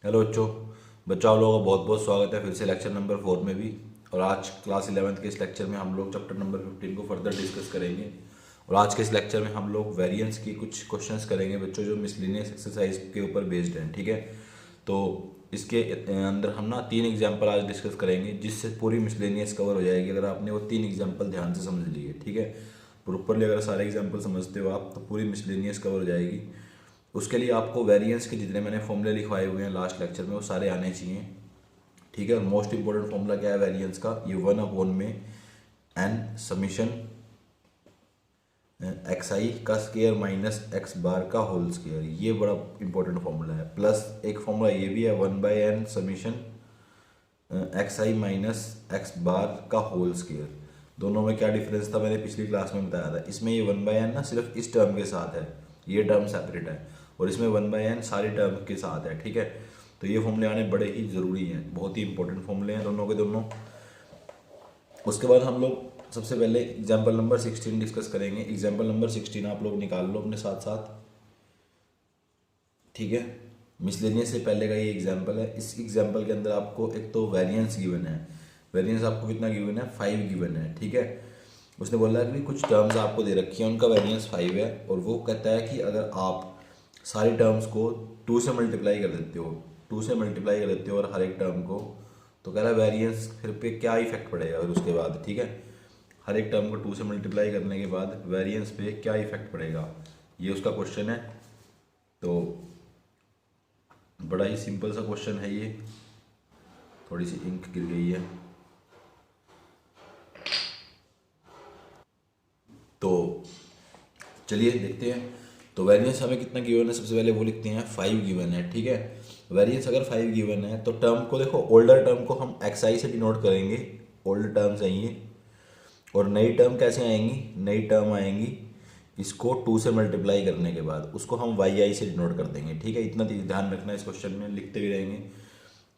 Hello बच्चों। आप लोगों का बहुत बहुत स्वागत है फिर से लेक्चर नंबर 4 में भी। और आज क्लास 11th के इस लेक्चर में हम लोग चैप्टर नंबर 15 को फर्दर डिस्कस करेंगे। और आज के इस लेक्चर में हम लोग वेरिएंस की कुछ क्वेश्चंस करेंगे बच्चों, जो मिसलिनियस एक्सरसाइज के ऊपर बेस्ड हैं। ठीक है, तो इसके अंदर हम ना 3 एग्जाम्पल आज डिस्कस करेंगे, जिससे पूरी मिसलिनियस कवर हो जाएगी अगर आपने वो 3 एग्जाम्पल ध्यान से समझ लिए। ठीक है, प्रॉपरली अगर सारे एग्जाम्पल समझते हो आप तो पूरी मिसलिनियस कवर हो जाएगी। उसके लिए आपको वेरिएंस के जितने मैंने फॉर्मूले लिखवाए हुए हैं लास्ट लेक्चर में वो सारे आने चाहिए। ठीक है, और मोस्ट इंपॉर्टेंट फॉर्मूला क्या है वेरिएंस का, ये 1/, में एन समीशन एक्स आई का स्केयर माइनस एक्स बार का होल स्केयर, ये बड़ा इंपॉर्टेंट फॉर्मूला है। प्लस एक फॉर्मूला ये भी है 1/n समीशन एक्स आई माइनस एक्स बार का होल स्केयर। दोनों में क्या डिफरेंस था मैंने पिछली क्लास में बताया था। इसमें ये 1/n ना सिर्फ इस टर्म के साथ है, ये टर्म सेपरेट है, और इसमें 1/n सारे टर्म के साथ है। ठीक है, तो ये फॉर्मूले आने बड़े ही ज़रूरी हैं, बहुत ही इंपॉर्टेंट फॉर्मूले हैं दोनों के दोनों। उसके बाद हम लोग सबसे पहले एग्जाम्पल नंबर 16 डिस्कस करेंगे। एग्जाम्पल नंबर 16 आप लोग निकाल लो अपने साथ साथ। ठीक है, मिसलेनियस से पहले का ये एग्जाम्पल है। इस एग्जाम्पल के अंदर आपको एक तो वेरिएंस गिवन है। वेरिएंस आपको कितना गिवन है, 5 गिवन है। ठीक है, उसने बोला है कि कुछ टर्म्स आपको दे रखी है, उनका वेरिएंस 5 है, और वो कहता है कि अगर आप सारी टर्म्स को 2 से मल्टीप्लाई कर देते हो, 2 से मल्टीप्लाई कर देते हो और हर एक टर्म को, तो कह रहा है वेरिएंस फिर पे क्या इफेक्ट पड़ेगा फिर उसके बाद। ठीक है, हर एक टर्म को 2 से मल्टीप्लाई करने के बाद वेरिएंस पे क्या इफेक्ट पड़ेगा, ये उसका क्वेश्चन है। तो बड़ा ही सिंपल सा क्वेश्चन है ये। थोड़ी सी इंक गिर गई है, तो चलिए देखते हैं। तो वेरिएंस हमें कितना गिवन है, सबसे पहले वो लिखते हैं 5 गिवन है। ठीक है, वेरिएंस अगर 5 गिवन है तो टर्म को देखो, ओल्डर टर्म को हम एक्स आई से डिनोट करेंगे, ओल्ड टर्म्स आएंगी। और नई टर्म कैसे आएंगी, नई टर्म आएंगी इसको 2 से मल्टीप्लाई करने के बाद, उसको हम वाई आई से डिनोट कर देंगे। ठीक है, इतना ध्यान रखना, इस क्वेश्चन में लिखते भी रहेंगे।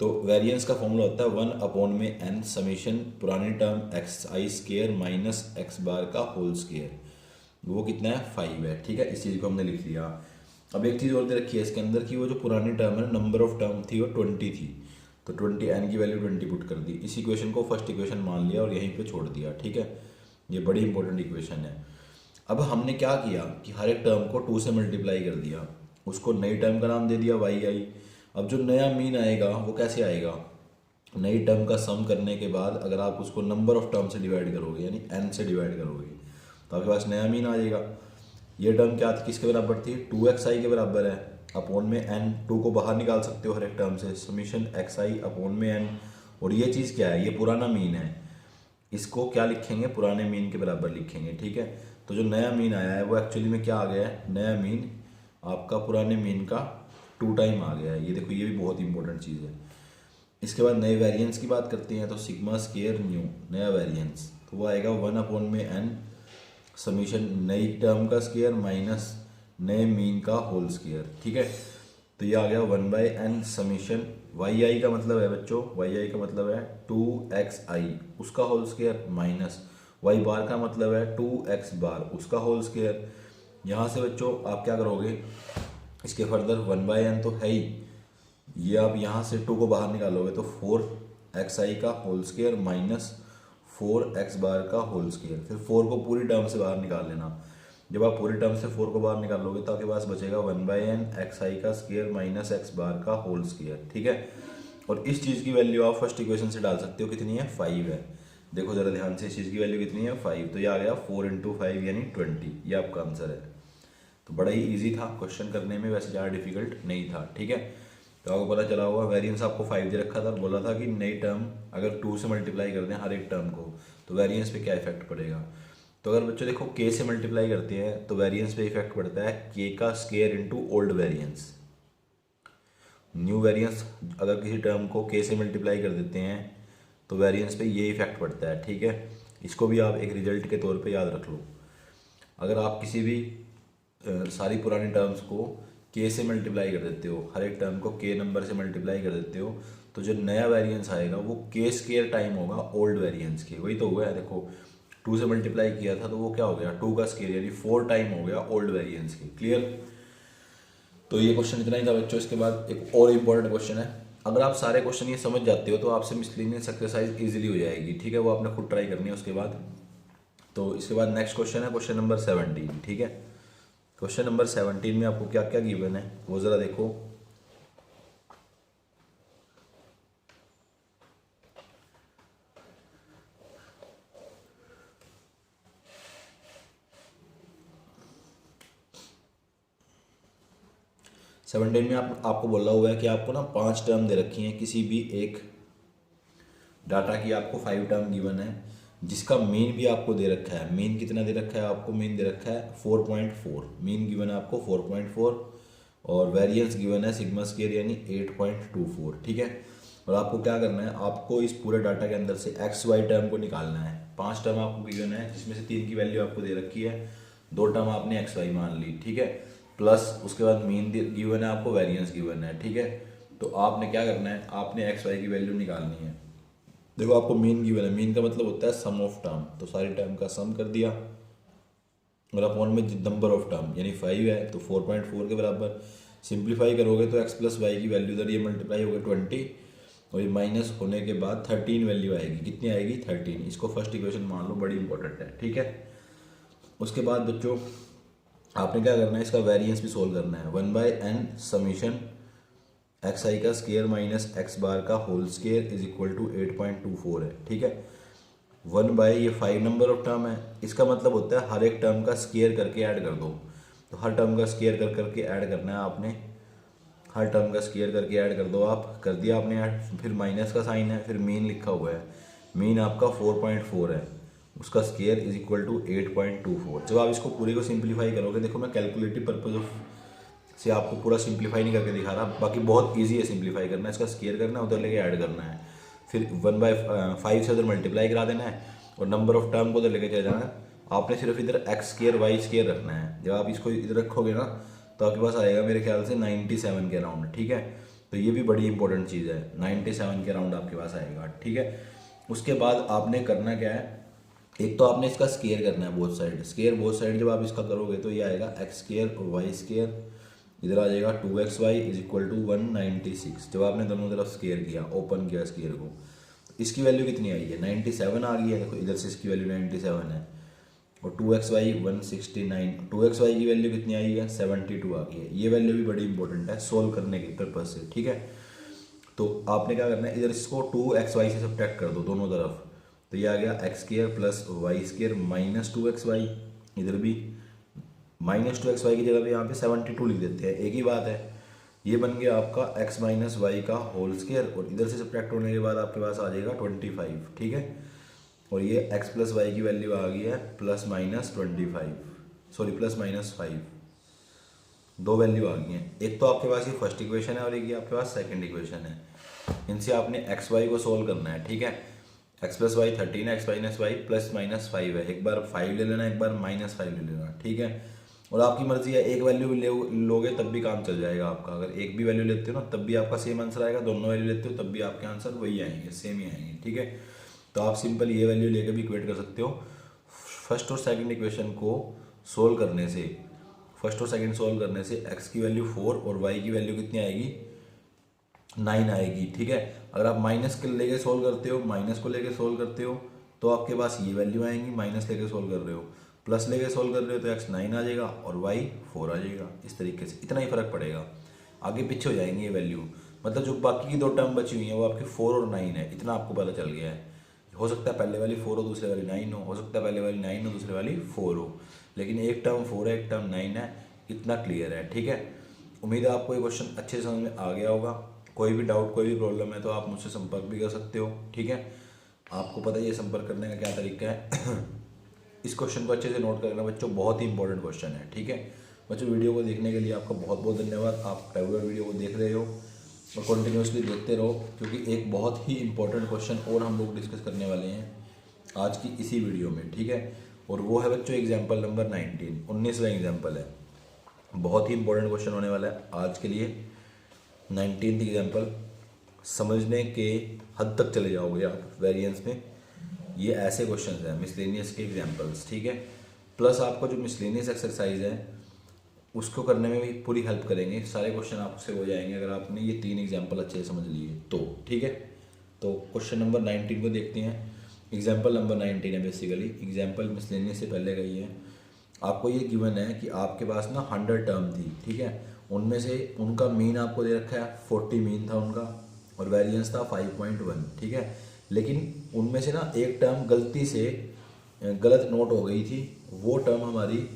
तो वेरिएंस का फॉर्मूला होता है 1/, में एन समीशन पुरानी term x i square minus x bar का होल स्केयर, वो कितना है 5 है। ठीक है, इस चीज़ को हमने लिख लिया। अब एक चीज़ और दे रखी है इसके अंदर कि वो जो पुरानी टर्म है, नंबर ऑफ टर्म थी वो 20 थी, तो 20 एन की वैल्यू 20 पुट कर दी। इस इक्वेशन को फर्स्ट इक्वेशन मान लिया और यहीं पे छोड़ दिया। ठीक है, ये बड़ी इंपॉर्टेंट इक्वेशन है। अब हमने क्या किया कि हर एक टर्म को 2 से मल्टीप्लाई कर दिया, उसको नई टर्म का नाम दे दिया वाई आई। अब जो नया मीन आएगा वो कैसे आएगा, नई टर्म का सम करने के बाद अगर आप उसको नंबर ऑफ टर्म से डिवाइड करोगे, यानी एन से डिवाइड करोगे, तो आपके पास नया मीन आ जाएगा। ये टर्म क्या थी, किसके बराबर थी, 2xi के बराबर है। अपॉन में एन, 2 को बाहर निकाल सकते हो हर एक टर्म से, समीशन xi अपॉन में एन। और ये चीज़ क्या है, ये पुराना मीन है, इसको क्या लिखेंगे, पुराने मीन के बराबर लिखेंगे। ठीक है, तो जो नया मीन आया है वो एक्चुअली में क्या आ गया है, नया मीन आपका पुराने मीन का 2 टाइम आ गया है। ये देखो, ये भी बहुत इंपॉर्टेंट चीज़ है। इसके बाद नए वेरिएंस की बात करते हैं, तो सिग्मा स्केयर न्यू नया वेरिएंस, तो वो आएगा 1/, में एन समीशन नई टर्म का स्केयर माइनस नए मीन का होल स्केयर। ठीक है, तो ये आ गया 1/n समीशन वाई आई का मतलब है बच्चों, वाई आई का मतलब है 2xi उसका होल स्केयर माइनस वाई बार का मतलब है 2x बार उसका होल स्केयर। यहाँ से बच्चों आप क्या करोगे, इसके फर्दर 1/n तो है ही, ये आप यहाँ से 2 को बाहर निकालोगे तो 4xi का होल स्केयर माइनस 4x बार का होल स्केयर। फिर 4 को पूरी टर्म से बाहर निकाल लेना। जब आप पूरी टर्म से 4 को बाहर निकालोगे तो आपके पास बचेगा 1/n xi का स्केयर माइनस x बार का होल स्केयर। ठीक है, और इस चीज़ की वैल्यू आप फर्स्ट इक्वेशन से डाल सकते हो, कितनी है 5 है। देखो जरा ध्यान से, इस चीज़ की वैल्यू कितनी है 5, तो ये आ गया 4 × 5 यानी 20, ये आपका आंसर है। तो बड़ा ही ईजी था क्वेश्चन करने में, वैसे ज़्यादा डिफिकल्ट नहीं था। ठीक है, तो आपको पता चला होगा वेरिएंस आपको 5 दे रखा था, बोला था कि नई टर्म अगर 2 से मल्टीप्लाई कर दें हर एक टर्म को तो वेरिएंस पे क्या इफेक्ट पड़ेगा। तो अगर बच्चों देखो k से मल्टीप्लाई करते हैं तो वेरिएंस पे इफेक्ट पड़ता है k का square into old variance. New variance अगर किसी टर्म को k से मल्टीप्लाई कर देते हैं तो वेरिएंस पे ये इफेक्ट पड़ता है। ठीक है, इसको भी आप एक रिजल्ट के तौर पे याद रख लो। अगर आप किसी भी सारी पुरानी टर्म्स को k से मल्टीप्लाई कर देते हो, हर एक टर्म को k नंबर से मल्टीप्लाई कर देते हो, तो जो नया वेरिएंस आएगा वो k स्केयर टाइम होगा ओल्ड वेरिएंस के। वही तो हुआ है, देखो 2 से मल्टीप्लाई किया था तो वो क्या हो गया 2 का स्केयर यानी 4 टाइम हो गया ओल्ड वेरिएंस के। क्लियर। तो ये क्वेश्चन इतना ही था बच्चों। इसके बाद एक और इम्पोर्टेंट क्वेश्चन है, अगर आप सारे क्वेश्चन ये समझ जाते हो तो आपसे मिसलेनियस एक्सरसाइज इजीली हो जाएगी, ठीक है। वो आपने खुद ट्राई करनी है उसके बाद। तो इसके बाद नेक्स्ट क्वेश्चन है क्वेश्चन नंबर 17, ठीक है। क्वेश्चन नंबर 17 में आपको क्या क्या गिवन है वो ज़रा देखो। सेवनटीन में आपको बोला हुआ है कि आपको ना 5 टर्म दे रखी हैं किसी भी एक डाटा की, आपको 5 टर्म गिवन है जिसका मीन भी आपको दे रखा है। मीन कितना दे रखा है आपको? मीन दे रखा है 4.4, मीन गिवन है आपको 4.4, और वेरिएंस गिवन है सिग्मा स्क्वायर यानी 8.24, ठीक है। और आपको क्या करना है, आपको इस पूरे डाटा के अंदर से एक्स वाई टर्म को निकालना है। 5 टर्म आपको गिवन है जिसमें से 3 की वैल्यू आपको दे रखी है, 2 टर्म आपने एक्स वाई मान ली, ठीक है। प्लस उसके बाद मीन गिवन है आपको, वेरिएंस गिवन है, ठीक है। तो आपने क्या करना है, आपने एक्स वाई की वैल्यू निकालनी है। देखो आपको मीन गिवन है, मीन का मतलब होता है सम ऑफ टर्म, तो सारी टर्म का सम कर दिया और अपॉन में नंबर ऑफ टर्म यानी 5 है तो 4.4 के बराबर। सिंप्लीफाई करोगे तो एक्स प्लस वाई की वैल्यू इधर ये मल्टीप्लाई होगा 20 और ये माइनस होने के बाद 13 वैल्यू आएगी। कितनी आएगी? 13। इसको फर्स्ट इक्वेशन मान लो, बड़ी इंपॉर्टेंट है, ठीक है। उसके बाद बच्चों आपने क्या करना है, इसका वेरिएंस भी सोल्व करना है। 1/n समीशन एक्स आई का स्केयर माइनस एक्स बार का whole square is equal to 8.24 है, ठीक है। 1 ये 5 नंबर ऑफ टर्म है, इसका मतलब होता है हर एक टर्म का स्केयर करके ऐड कर दो। तो हर टर्म का स्केयर कर करके ऐड करना है आपने, हर टर्म का स्केयर करके ऐड कर दो। आप कर दिया आपने ऐड, फिर माइनस का साइन है, फिर मीन लिखा हुआ है। मीन आपका 4.4 है, उसका स्केयर इज इक्वल टू 8.24। जब आप इसको पूरे को सिंप्लीफाई करोगे, देखो मैं कैलकुलेटिव पर्पज ऑफ से आपको पूरा सिंप्लीफाई नहीं करके दिखा रहा, बाकी बहुत इजी है सिंप्लीफाई करना। इसका स्केयर करना है, उधर लेके ऐड करना है, फिर 1/5 से उधर मल्टीप्लाई करा देना है और नंबर ऑफ टर्म को उधर लेके चले जाना है। आपने सिर्फ इधर एक्स स्केयर वाई स्केयर रखना है। जब आप इसको इधर रखोगे ना तो आपके पास आएगा मेरे ख्याल से 97 के अराउंड, ठीक है। तो ये भी बड़ी इंपॉर्टेंट चीज़ है, 97 के अराउंड आपके पास आएगा, ठीक है। उसके बाद आपने करना क्या है, एक तो आपने इसका स्केयर करना है both side. Square both side जब आप इसका करोगे तो ये आएगा एक्स स्केयर और वाई स्केयर, इधर आ जाएगा 2xy इज इक्वल टू 196। जब आपने दोनों तरफ स्केयर किया, ओपन किया स्केयर को, इसकी वैल्यू कितनी आई है? 97 आ गई है। देखो इधर से इसकी वैल्यू 97 है और 2xy 169, 2xy की वैल्यू कितनी आई है? 72 आ गई है। ये वैल्यू भी बड़ी इंपॉर्टेंट है सोल्व करने के पर्पज से, ठीक है। तो आपने क्या करना है, इधर इसको 2xy से सब्ट्रैक्ट कर दो दोनों तरफ, तो ये आ गया x square plus y square minus 2xy, इधर भी माइनस 2xy की जगह पे यहाँ पे 72 लिख देते हैं, एक ही बात है। ये बन गया आपका x माइनस वाई का होल स्केयर और इधर से सब्ट्रैक्ट होने के बाद आपके पास आ जाएगा 25, ठीक है। और ये x प्लस वाई की वैल्यू आ गई है plus minus 25, sorry plus minus 5, दो वैल्यू आ गई हैं। एक तो आपके पास ये फर्स्ट इक्वेशन है और एक ये आपके पास सेकंड इक्वेशन है। इनसे आपने एक्स वाई को सोल्व करना है, ठीक है। एक्स प्लस वाई 13 है, x minus y plus minus 5 है। एक बार 5 ले लेना, एक बार माइनस 5 ले लेना, ठीक है। और आपकी मर्जी है, एक वैल्यू भी लोगे तब भी काम चल जाएगा आपका। अगर एक भी वैल्यू लेते हो ना तब भी आपका सेम आंसर आएगा, दोनों वैल्यू लेते हो तब भी आपके आंसर वही आएंगे, सेम ही आएंगे, ठीक है। तो आप सिंपल ये वैल्यू लेकर भी इक्वेट कर सकते हो। फर्स्ट और सेकंड इक्वेशन को सोल्व करने से, फर्स्ट और सेकंड सोल्व करने से एक्स की वैल्यू 4 और वाई की वैल्यू कितनी आएगी? 9 आएगी, ठीक है। अगर आप माइनस के लेके सोल्व करते हो, माइनस को लेके सोल्व करते हो तो आपके पास ये वैल्यू आएंगी, माइनस लेके सोल्व कर रहे हो, प्लस लेके सोल्व कर रहे हो तो एक्स 9 आ जाएगा और वाई 4 आ जाएगा। इस तरीके से इतना ही फर्क पड़ेगा, आगे पीछे हो जाएंगे ये वैल्यू। मतलब जो बाकी की दो टर्म बची हुई हैं वो आपकी 4 और 9 है, इतना आपको पता चल गया है। हो सकता है पहले वाली 4 हो दूसरे वाली 9 हो सकता है पहले वाली 9 हो दूसरे वाली 4 हो, लेकिन एक टर्म 4 है एक टर्म 9 है, इतना क्लियर है, ठीक है। उम्मीद है आपको ये क्वेश्चन अच्छे से समझ में आ गया होगा। कोई भी डाउट कोई भी प्रॉब्लम है तो आप मुझसे संपर्क भी कर सकते हो, ठीक है। आपको पता है ये संपर्क करने का क्या तरीका है। इस क्वेश्चन को अच्छे से नोट करना बच्चों, बहुत ही इंपॉर्टेंट क्वेश्चन है, ठीक है। बच्चों वीडियो को देखने के लिए आपका बहुत बहुत धन्यवाद। आप रेगुलर वीडियो को देख रहे हो और कंटिन्यूसली देखते रहो, क्योंकि एक बहुत ही इंपॉर्टेंट क्वेश्चन और हम लोग डिस्कस करने वाले हैं आज की इसी वीडियो में, ठीक है। और वो है बच्चों एग्जाम्पल नंबर 19वां एग्जाम्पल है। बहुत ही इंपॉर्टेंट क्वेश्चन होने वाला है आज के लिए। 19th एग्जाम्पल समझने के हद तक चले जाओगे आप वेरिएंस में। ये ऐसे क्वेश्चन हैं मिसलेनियस के एग्जाम्पल्स, ठीक है। प्लस आपको जो मिसलेनियस एक्सरसाइज है उसको करने में भी पूरी हेल्प करेंगे, सारे क्वेश्चन आपसे हो जाएंगे अगर आपने ये 3 एग्जाम्पल अच्छे से समझ लिए तो। ठीक है, तो क्वेश्चन नंबर 19 को देखते हैं। एग्जाम्पल नंबर 19 है बेसिकली, एग्जाम्पल मिसलेनियस से पहले गई है। आपको ये गिवन है कि आपके पास ना 100 टर्म थी, ठीक है, उनमें से उनका मीन आपको दे रखा है 40 मीन था उनका, और वेरिएंस था 5.1, ठीक है। लेकिन उनमें से ना एक टर्म गलती से गलत नोट हो गई थी, वो टर्म हमारी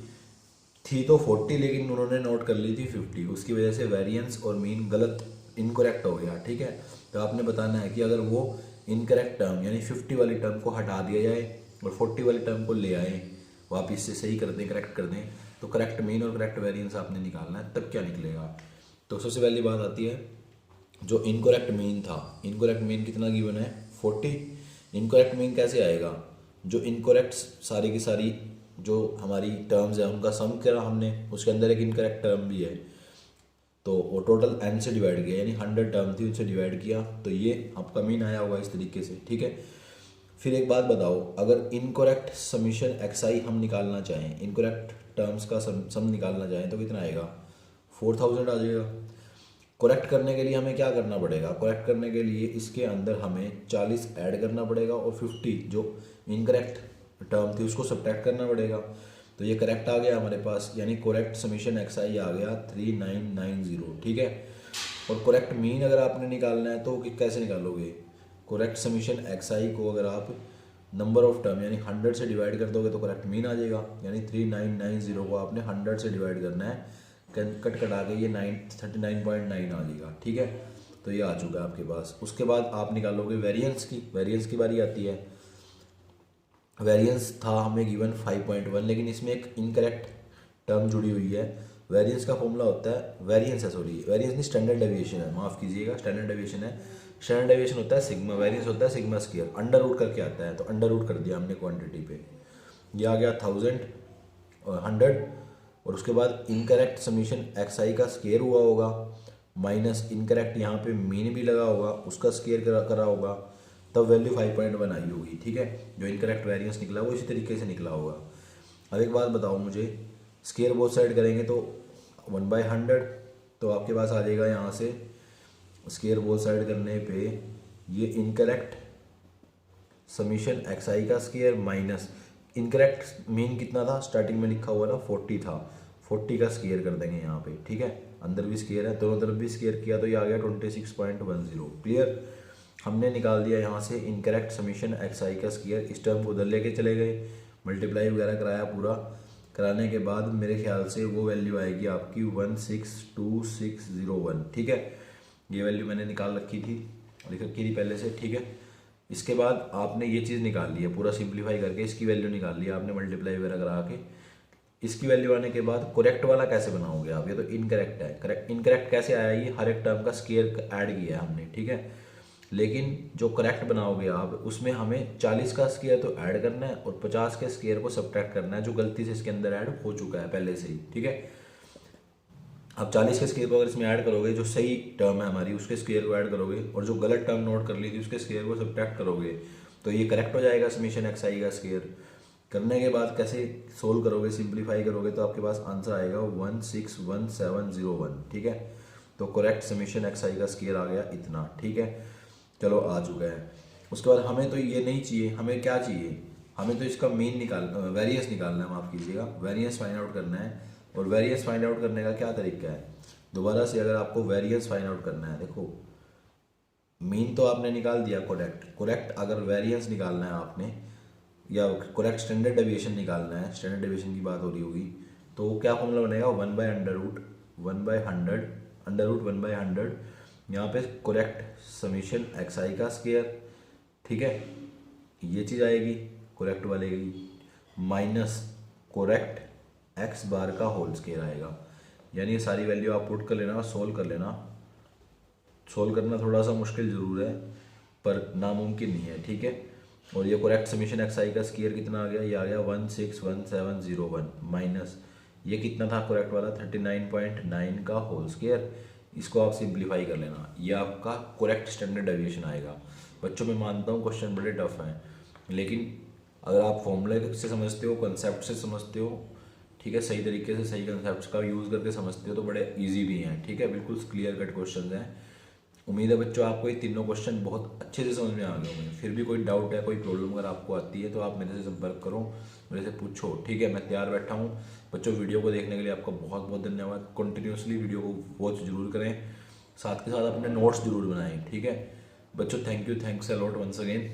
थी तो 40 लेकिन उन्होंने नोट कर ली थी 50, उसकी वजह से वेरिएंस और मीन गलत इनकरेक्ट हो गया, ठीक है। तो आपने बताना है कि अगर वो इनकरेक्ट टर्म यानी 50 वाली टर्म को हटा दिया जाए और 40 वाली टर्म को ले आए, वापिस से सही कर दें, करेक्ट कर दें, तो करेक्ट मीन और करेक्ट वेरिएंस आपने निकालना है, तब क्या निकलेगा। तो सबसे पहली बात आती है जो इनकरेक्ट मीन था, इनकरेक्ट मीन कितना गिवन है 40। इनकरेक्ट मीन कैसे आएगा, जो इनकरेक्ट सारी की सारी जो हमारी टर्म्स है उनका सम करा हमने, उसके अंदर एक इनकरेक्ट टर्म भी है, तो वो टोटल n से डिवाइड किया, यानी 100 टर्म थी उनसे डिवाइड किया, तो ये आपका मीन आया होगा इस तरीके से, ठीक है। फिर एक बात बताओ, अगर इनकरेक्ट समीशन xi हम निकालना चाहें, इनकरेक्ट टर्म्स का सम निकालना चाहें तो कितना आएगा, 4000 आ जाएगा। करेक्ट करने के लिए हमें क्या करना पड़ेगा, करेक्ट करने के लिए इसके अंदर हमें 40 ऐड करना पड़ेगा और 50 जो इनकरेक्ट टर्म थी उसको सब्ट्रैक्ट करना पड़ेगा। तो ये करेक्ट आ गया हमारे पास, यानी करेक्ट समीशन xi आ गया 3990, ठीक है। और करेक्ट मीन अगर आपने निकालना है तो कैसे निकालोगे, करेक्ट समीशन xi को अगर आप नंबर ऑफ टर्म यानी 100 से डिवाइड कर दोगे तो करेक्ट मीन आ जाएगा, यानी 3990 को आपने 100 से डिवाइड करना है, कट कटा के ये 39.9 आ जाएगा, ठीक है। तो ये आ चुका है आपके पास। उसके बाद आप निकालोगे वेरिएंस की, वेरिएंस की बारी आती है। वेरिएंस था हमें गिवन 5.1, लेकिन इसमें एक इनकरेक्ट टर्म जुड़ी हुई है। वेरिएंस का फॉर्मूला होता है, वेरिएंस है सॉरी, वेरिएंस नहीं स्टैंडर्ड डेविएशन है, माफ़ कीजिएगा, स्टैंडर्ड डेविएशन है। स्टैंडर्ड डेविएशन होता है सिग्मा, वेरिएंस होता है सिग्मा स्क्वायर, अंडर रूट करके आता है, तो अंडर रूट कर दिया हमने क्वांटिटी पे, ये आ गया 1000 और 100, और उसके बाद इनकरेक्ट समीशन xi का स्केयर हुआ होगा, माइनस इनकरेक्ट यहाँ पे मीन भी लगा होगा, उसका स्केयर करा होगा, तब वैल्यू 5.1 आई होगी, ठीक है। जो इनकरेक्ट वेरिएंस निकला वो इसी तरीके से निकला होगा। अब एक बात बताओ मुझे, स्केयर बोथ साइड करेंगे तो 1/100, तो आपके पास आ जाएगा यहाँ से स्केयर बोथ साइड करने पे ये इनकरेक्ट समीशन xi का स्केयर माइनस इनकरेक्ट मीन कितना था, स्टार्टिंग में लिखा हुआ ना 40 था, 40 का स्केयर कर देंगे यहाँ पे, ठीक है। अंदर भी स्केयर है, दोनों तरफ भी स्केयर किया तो ये आ गया 26.10, क्लियर। हमने निकाल दिया यहाँ से इनकरेक्ट समीशन xi का स्केयर, इस टर्म को उधर लेके चले गए, मल्टीप्लाई वगैरह कराया, पूरा कराने के बाद मेरे ख्याल से वो वैल्यू आएगी आपकी 162,601, ठीक है। ये वैल्यू मैंने निकाल रखी थी, लिख रखी थी पहले से, ठीक है। इसके बाद आपने ये चीज़ निकाल ली है, पूरा सिंप्लीफाई करके इसकी वैल्यू निकाल ली है आपने, मल्टीप्लाई वगैरह करा के। इसकी वैल्यू आने के बाद करेक्ट वाला कैसे बनाओगे आप, ये तो इनकरेक्ट है, करेक्ट इनकरेक्ट कैसे आया, ये हर एक टर्म का स्केयर ऐड किया है हमने, ठीक है। लेकिन जो करेक्ट बनाओगे आप उसमें हमें 40 का स्केयर तो ऐड करना है और 50 के स्केयर को सब्ट्रैक्ट करना है जो गलती से इसके अंदर ऐड हो चुका है पहले से ही, ठीक है। अब 40 के स्केयर को अगर इसमें ऐड करोगे, जो सही टर्म है हमारी उसके स्केयर को ऐड करोगे, और जो गलत टर्म नोट कर ली थी उसके स्केयर को सब्ट्रैक्ट करोगे, तो ये करेक्ट हो जाएगा समीशन xi का स्केयर। करने के बाद कैसे सोल्व करोगे, सिंप्लीफाई करोगे, तो आपके पास आंसर आएगा 161701, ठीक है। तो करेक्ट समीशन xi का स्केयर आ गया इतना, ठीक है। चलो आ चुका है। उसके बाद हमें तो ये नहीं चाहिए, हमें क्या चाहिए, हमें तो इसका मीन वेरिएंस निकालना है, माफ़ कीजिएगा, वेरिएंस फाइंड आउट करना है। और वेरिएंस फाइंड आउट करने का क्या तरीका है, दोबारा से अगर आपको वेरिएंस फाइंड आउट करना है, देखो मीन तो आपने निकाल दिया करेक्ट अगर वेरिएंस निकालना है आपने, या करेक्ट स्टैंडर्ड डेविएशन निकालना है, स्टैंडर्ड डेविएशन की बात हो रही होगी, तो क्या फॉर्मूला बनेगा 1/√1/100, अंडर रूट 1/100, यहाँ पे करेक्ट समीशन xi का स्केयर, ठीक है, ये चीज़ आएगी करेक्ट वाले की, माइनस करेक्ट x बार का होल स्केयर आएगा। यानी ये सारी वैल्यू आप पुट कर लेना और सोल्व कर लेना। सोल्व करना थोड़ा सा मुश्किल ज़रूर है पर नामुमकिन नहीं है, ठीक है। और ये करेक्ट समीशन xi का स्केयर कितना आ गया, ये आ गया 161701, माइनस ये कितना था करेक्ट वाला 39.9 का होल स्केयर। इसको आप सिंप्लीफाई कर लेना, ये आपका करेक्ट स्टैंडर्ड डेविएशन आएगा। बच्चों में मानता हूँ क्वेश्चन बड़े टफ हैं, लेकिन अगर आप फॉर्मूले से समझते हो, कंसेप्ट से समझते हो, ठीक है, सही तरीके से सही कंसेप्ट का यूज़ करके समझते हो तो बड़े इजी भी हैं, ठीक है, बिल्कुल क्लियर कट क्वेश्चन हैं। उम्मीद है बच्चों आपको ये तीनों क्वेश्चन बहुत अच्छे से समझ में आ गए होंगे। फिर भी कोई डाउट है, कोई प्रॉब्लम अगर आपको आती है तो आप मेरे से संपर्क करो, मेरे से पूछो, ठीक है, मैं तैयार बैठा हूँ। बच्चों वीडियो को देखने के लिए आपका बहुत बहुत धन्यवाद। कंटिन्यूसली वीडियो को वॉच जरूर करें, साथ के साथ अपने नोट्स जरूर बनाएं, ठीक है बच्चों। Thank you, thanks a lot once again.